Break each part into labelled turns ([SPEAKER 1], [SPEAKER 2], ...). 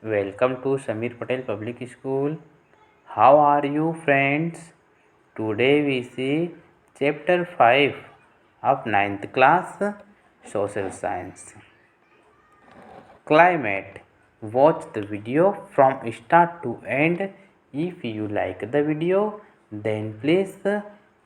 [SPEAKER 1] Welcome to Samir Patel Public School. How are you, friends? Today we see chapter 5 of ninth class Social Science. Climate. Watch the video from start to end. If you like the video, then please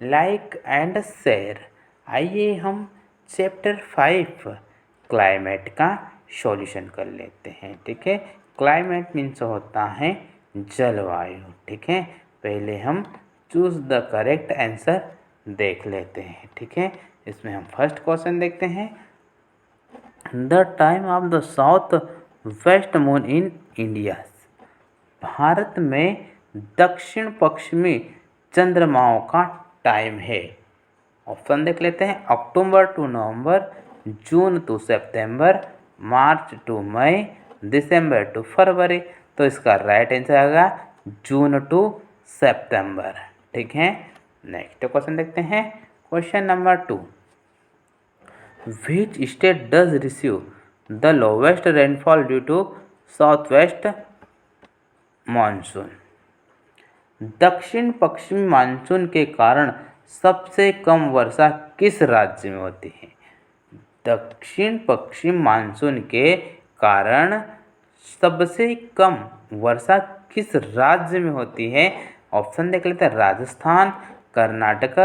[SPEAKER 1] like and share. आइए हम chapter 5 climate का solution कर लेते हैं। ठीक है, climate means होता है जलवायु। ठीक है, पहले हम चूज द करेक्ट आंसर देख लेते हैं। ठीक है, इसमें हम फर्स्ट क्वेश्चन देखते हैं। The time of the south west moon in India. Bharat में दक्षिण पश्चिमी चंद्रमाओं का टाइम है। ऑप्शन देख लेते हैं। October to November, June to September, March to May, December to February. तो इसका राइट आंसर आएगा जून टू सितंबर। ठीक है, नेक्स्ट क्वेश्चन देखते हैं। Question number 2। Which state does receive the lowest rainfall due to southwest monsoon? दक्षिण पश्चिमी मानसून के कारण सबसे कम वर्षा किस राज्य में होती है? दक्षिण पश्चिम मानसून के कारण सबसे कम वर्षा किस राज्य में होती है? ऑप्शन देख लेते हैं। राजस्थान, कर्नाटक,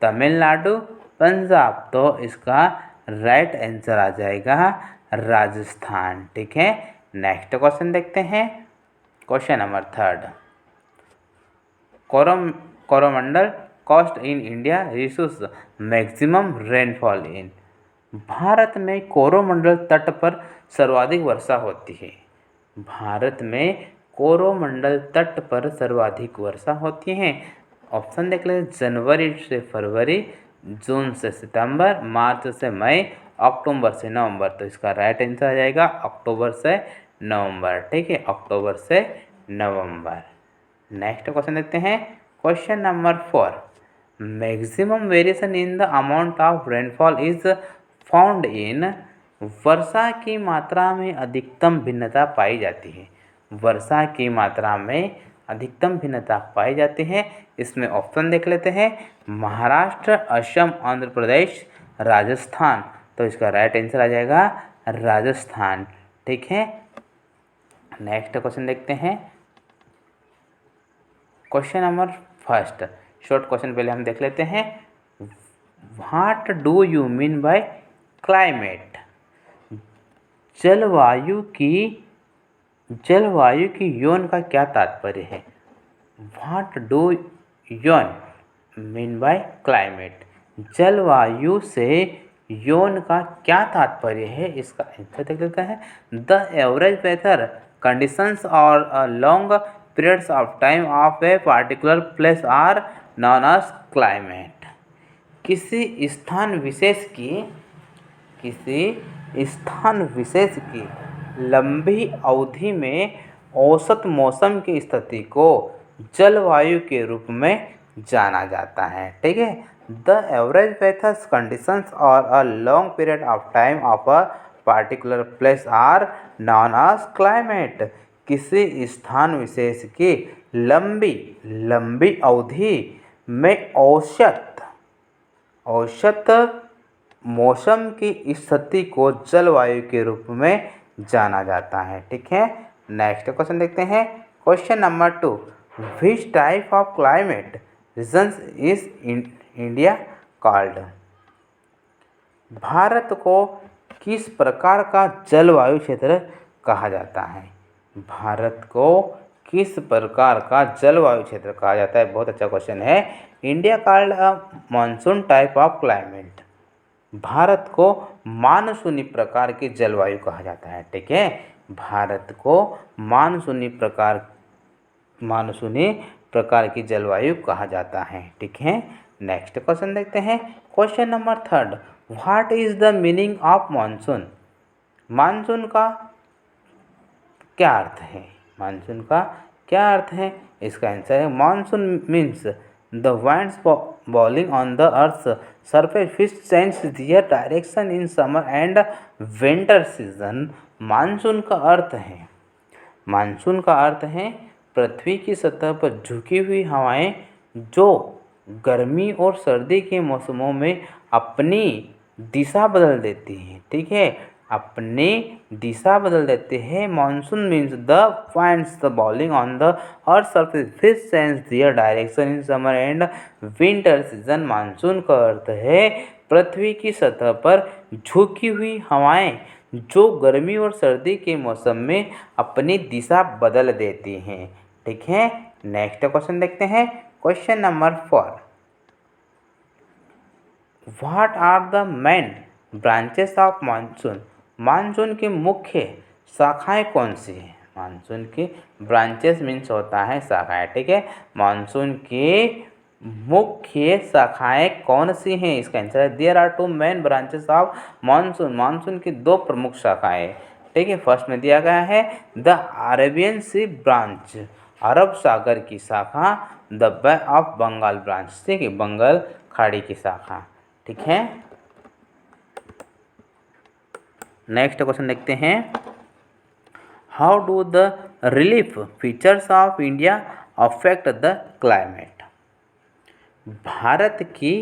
[SPEAKER 1] तमिलनाडु, पंजाब। तो इसका राइट आंसर आ जाएगा राजस्थान। ठीक है, नेक्स्ट क्वेश्चन देखते हैं। Question number 3। Coromandel coast in India receives maximum rainfall in. Bharat में कोरोमंडल तट पर सर्वाधिक वर्षा होती है। भारत में कोरोमंडल तट पर सर्वाधिक वर्षा होती है। ऑप्शन देख लें। जनवरी से फरवरी, जून से सितंबर, मार्च से मई, अक्टूबर से नवंबर। तो इसका राइट आंसर आ जाएगा अक्टूबर से नवंबर। ठीक है, अक्टूबर से नवंबर। नेक्स्ट क्वेश्चन देखते हैं। Question number 4। Maximum variation in the amount of rainfall is found in. वर्षा की मात्रा में अधिकतम भिन्नता पाई जाती है। वर्षा की मात्रा में अधिकतम भिन्नता पाई जाती है। इसमें ऑप्शन देख लेते हैं। महाराष्ट्र, असम, आंध्र प्रदेश, राजस्थान। तो इसका राइट आंसर आ जाएगा राजस्थान। ठीक है, नेक्स्ट क्वेश्चन देखते हैं। Question number 1। शॉर्ट क्वेश्चन पहले हम देख लेते हैं। What do you mean by climate? जलवायु की यौन का क्या तात्पर्य है? व्हाट डू यौन मीन बाय क्लाइमेट? जलवायु से यौन का क्या तात्पर्य है? इसका आंसर देख लेते हैं। द एवरेज वेदर कंडीशंस और a long periods of time of a particular place are known as climate. किसी स्थान विशेष की लंबी अवधि में औसत मौसम की स्थिति को जलवायु के रूप में जाना जाता है। ठीक है, द एवरेज वेदर कंडीशंस और a long period of time of a particular place are known as climate. किसी स्थान विशेष की लंबी अवधि में औसत मौसम की स्थिति को जलवायु के रूप में जाना जाता है। ठीक है, नेक्स्ट क्वेश्चन देखते हैं। Question number 2। Which type of climate regions is India called? Bharat को किस प्रकार का जलवायु क्षेत्र कहा जाता है? भारत को किस प्रकार का जलवायु क्षेत्र कहा जाता है? बहुत अच्छा क्वेश्चन है। India called a monsoon type of climate. Bharat को मानसूनी प्रकार की जलवायु कहा जाता है। ठीक है, भारत को मानसूनी प्रकार की जलवायु कहा जाता है। ठीक है, नेक्स्ट क्वेश्चन देखते हैं। Question number 3। What is the meaning of monsoon? Monsoon का क्या अर्थ है? मानसून का क्या अर्थ है? इसका आंसर है monsoon means the winds blowing on the earth's surface which change their direction in summer and winter season। Monsoon का अर्थ है मानसून का अर्थ है पृथ्वी की सतह पर झुकी हुई हवाएं जो गर्मी और सर्दी के मौसमों में अपनी दिशा बदल देती हैं। ठीक है, अपनी दिशा बदल देते हैं। Monsoon means the winds the blowing on the earth surface which change their direction in summer and winter season. Monsoon का अर्थ है पृथ्वी की सतह पर झुकी हुई हवाएं जो गर्मी और सर्दी के मौसम में अपनी दिशा बदल देती हैं। ठीक है, नेक्स्ट क्वेश्चन देखते हैं। Question number 4, what are the main branches of monsoon. Monsoon की मुख्य शाखाएं कौन सी हैं? मानसून की ब्रांचेस मीन्स होता है शाखाएं। ठीक है, मानसून की मुख्य शाखाएं कौन सी हैं? इसका आंसर है there are two main branches of monsoon. Monsoon की दो प्रमुख शाखाएं। ठीक है, फर्स्ट में दिया गया है द अरेबियन सी ब्रांच, अरब सागर की शाखा, the bay of Bengal branch, ठीक है, बंगाल खाड़ी की शाखा। ठीक है, नेक्स्ट क्वेश्चन देखते हैं। How do the relief features of India affect the climate. Bharat की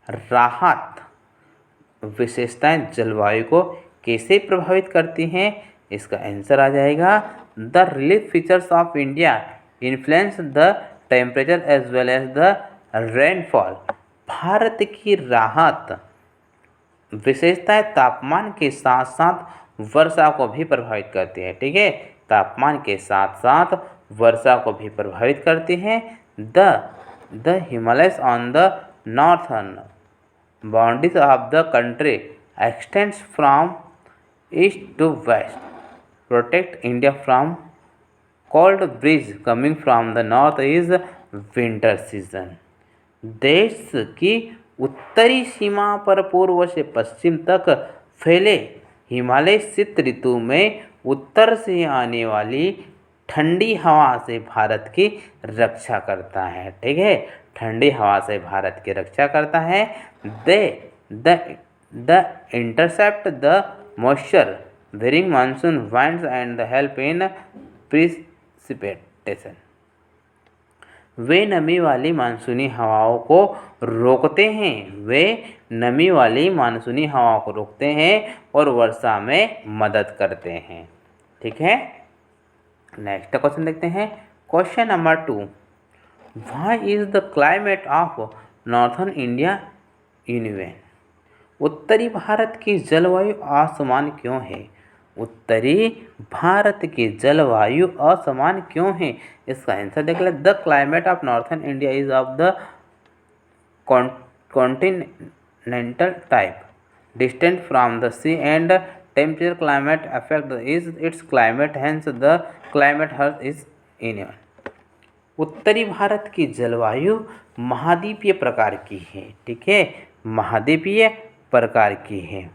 [SPEAKER 1] राहत विशेषताएं जलवायु को कैसे प्रभावित करती हैं? इसका आंसर आ जाएगा the relief features of India influence the temperature as well as the rainfall. Bharat की राहत विशेषताएं तापमान के साथ साथ वर्षा को भी प्रभावित करती है। ठीक है, तापमान के साथ साथ वर्षा को भी प्रभावित करती हैं। The Himalayas on the northern boundaries of the country extends from east to west, protect India from cold breeze coming from the north is winter season. देश की उत्तरी सीमा पर पूर्व से पश्चिम तक फैले हिमालय शीत ऋतु में उत्तर से आने वाली ठंडी हवा से भारत की रक्षा करता है। ठीक है, ठंडी हवा से भारत की रक्षा करता है। They intercept the moisture during monsoon winds and they help in precipitation. वे नमी वाली मानसूनी हवाओं को रोकते हैं। वे नमी वाली मानसूनी हवाओं को रोकते हैं और वर्षा में मदद करते हैं। ठीक है, नेक्स्ट क्वेश्चन देखते हैं। Question number 2, why is the climate of northern India uneven. उत्तरी भारत की जलवायु असमान क्यों है? उत्तरी भारत की जलवायु असमान क्यों है? इसका आंसर देख ले। The climate of northern India is of the continental type, distant from the sea and temperature climate affect is its climate, hence the climate harsh is in. उत्तरी भारत की जलवायु महाद्वीपीय प्रकार की है। ठीक है, महाद्वीपीय प्रकार की है।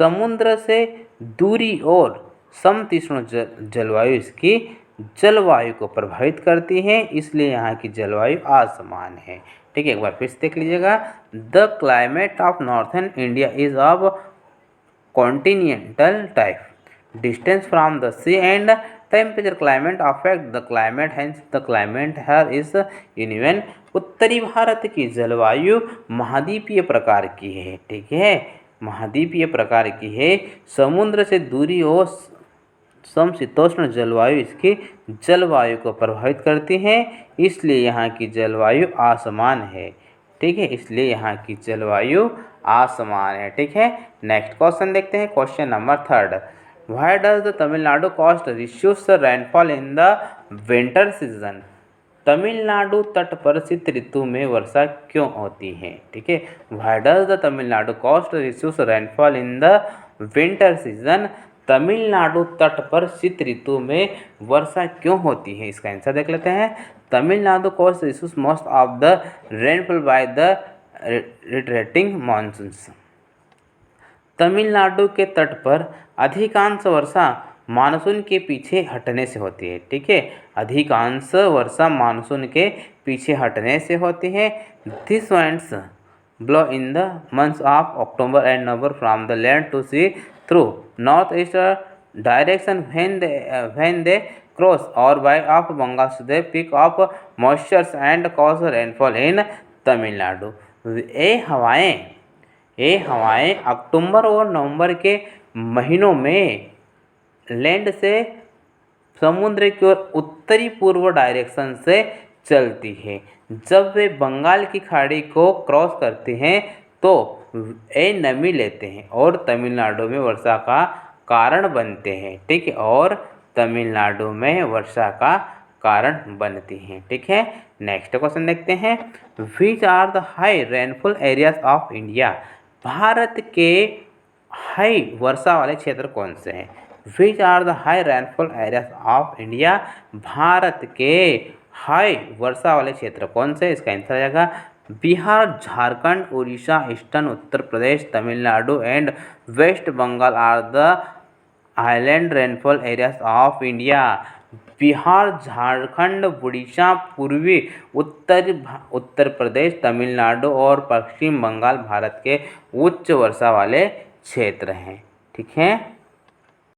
[SPEAKER 1] समुद्र से दूरी और समशीतोष्ण जलवायु इसकी जलवायु को प्रभावित करती है, इसलिए यहाँ की जलवायु असमान है। ठीक है, एक बार फिर से देख लीजिएगा। The climate of northern India is of continental type, distance from the sea and temperature climate affect the climate, hence the climate here is uneven. उत्तरी भारत की जलवायु महाद्वीपीय प्रकार की है। ठीक है, महाद्वीपीय प्रकार की है। समुद्र से दूरी और समशीतोष्ण जलवायु इसकी जलवायु को प्रभावित करती है, इसलिए यहाँ की जलवायु असमान है। ठीक है, इसलिए यहाँ की जलवायु असमान है। ठीक है, नेक्स्ट क्वेश्चन देखते हैं। Question number 3, why does the Tamil Nadu coast receives rainfall in the winter season. Tamil Nadu तट पर शीत ऋतु में वर्षा क्यों होती है? ठीक है, why does the Tamil Nadu coast receives rainfall in the winter season. Tamil Nadu तट पर शीत ऋतु में वर्षा क्यों होती है? इसका आंसर देख लेते हैं। Tamil Nadu coast receives most of the rainfall by the retreating monsoons. Tamil Nadu के तट पर अधिकांश वर्षा मानसून के पीछे हटने से होती है। ठीक है, अधिकांश वर्षा मानसून के पीछे हटने से होती है। This winds blow in the months of October and November from the land to sea through northeast direction when they cross or by of Bengal they pick up moisture and cause rainfall in Tamil Nadu. ये हवाएं अक्टूबर और नवंबर के महीनों में land से समुद्र की ओर उत्तरी पूर्व डायरेक्शन से चलती है। जब वे बंगाल की खाड़ी को क्रॉस करते हैं तो ये नमी लेते हैं और तमिलनाडु में वर्षा का कारण बनते हैं। ठीक है, और तमिलनाडु में वर्षा का कारण बनती हैं। ठीक है, नेक्स्ट क्वेश्चन देखते हैं। Which are the high rainfall areas of India? भारत के हाई वर्षा वाले क्षेत्र कौन से हैं? Which are the high rainfall areas of India? भारत के हाई वर्षा वाले क्षेत्र कौन से? इसका आंसर आ जाएगा Bihar, Jharkhand, Orissa, eastern Uttar Pradesh, Tamil Nadu and West Bengal are the island rainfall areas of India. Bihar, Jharkhand, Orissa, पूर्वी उत्तर प्रदेश, तमिलनाडु और पश्चिम बंगाल भारत के उच्च वर्षा वाले क्षेत्र हैं। ठीक है।